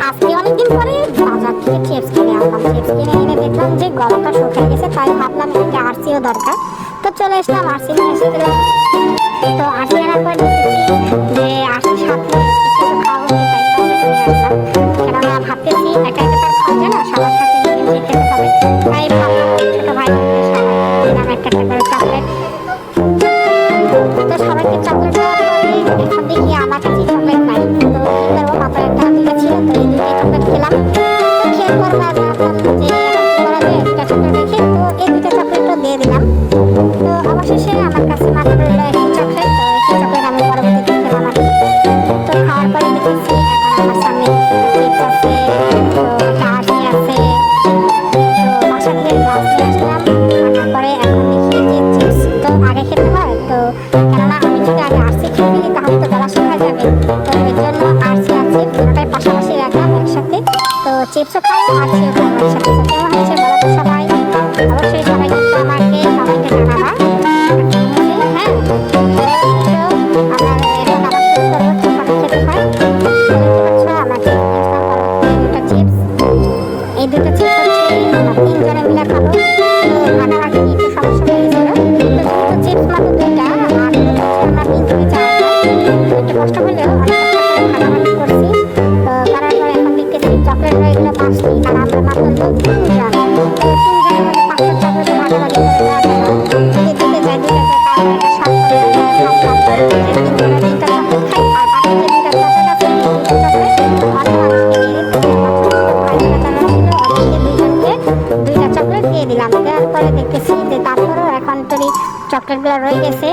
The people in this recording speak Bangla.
আজকে অনেকদিন পরে বাজার থেকে চিপস কিনে আনলাম। চিপস কিনে এনে দেখলাম যে গলাটা শুকিয়ে গেছে, তাই ভাবলাম একটা আরসিও দরকার। তো চলে আসলাম, আরসি নিয়ে এসেছিলাম। তো আরসি আনার পর দেখতেছি যে আরসির সাথে কিছু খাওয়া হতে, তাই চকলেট নিয়ে আসলাম। কেননা ভাবতেছি একা একা তার খাওয়া যায় না, সবার সাথে মিলেমিশে খেতে হবে। তাই ভাবলাম ছোট ভাই দিলাম একটা একটা করে চকলেট। তো সবাইকে চকলেট দেওয়ার পরে এখন দেখি আমার কাছে চকলেট নাই। তো কি করবো, মাথায় একটা দুইটা ছিল, তো এই দুইটা চকলেট খেলাম। তো খেয়ে পর ভাবলাম যে এখন কি করা যায়, দুইটা চকলেট রেখে তো এই দুইটা চকলেটও দিয়ে দিলাম। তো অবশেষে আমার কাছে মাত্র রইলো একটি চকলেট। তো একটি চকলেট আমি পরবর্তীতে খেলাম আর কি। তো খাওয়ার পরে দেখেছি এখন আমার সামনে চিপস আছে, তো একটা আরসি আছে। তো বাসা থেকে গ্লাস নিয়ে আসলাম, আনার পরে এখন দেখি যে চিপস তো আগে খেতে হয়। তো কেননা আমি যদি আগে আরসি খেয়ে ফেলি তাহলে তো গলা শুকায় যাবে। তো এর জন্য আরসি আর চিপস দুটোটাই পাশাপাশি রাখলাম একসাথে। তো চিপসও খাবো আরসিও খাবো একসাথে। তো কেমন হয়েছে বলো তো সবাই? অবশ্যই সবাই কিন্তু আমাকে কমেন্টে জানাবা। হ্যাঁ, আমরা এখন আবার শুরু করবো কিভাবে খেতে হয়। তো দেখতে পাচ্ছ আমাকে দুটো চিপস, এই দুটো চিপস হচ্ছে আমরা তিনজনে মিলে খাবো। তো ভাগাভাগি একটু সমস্যা হয়ে গেছিল। তো যেহেতু চিপস মাত্র দুইটা আর আমরা তিন থেকে চারটা, তো একটু কষ্ট হলেও অনেক কষ্ট করে ভাগাভাগি করছি। তো করার পর এখন দেখতেছি চকলেট হয়ে গেলো 5টি, আর আমরা মাত্র লোক 3 জন। তো 3 জনের মধ্যে 5টা চকলেট ভাগাভাগি করে দেওয়া গেল। যদি দিতে যাই দিতে যাই তাহলে এটা শর্ট করে ভাবলাম যে 3 জনে 3টা চকলেট খাই, আর বাকি যে 2টা চকলেট আছে এই 2টা চকলেট অন্য মানুষকে দিয়ে দিতে। দুইটা চকলেট দিয়ে দিলাম। দেওয়ার পরে দেখতেছি যে তারপরেও এখন তোর চকলেটগুলো রয়ে গেছে।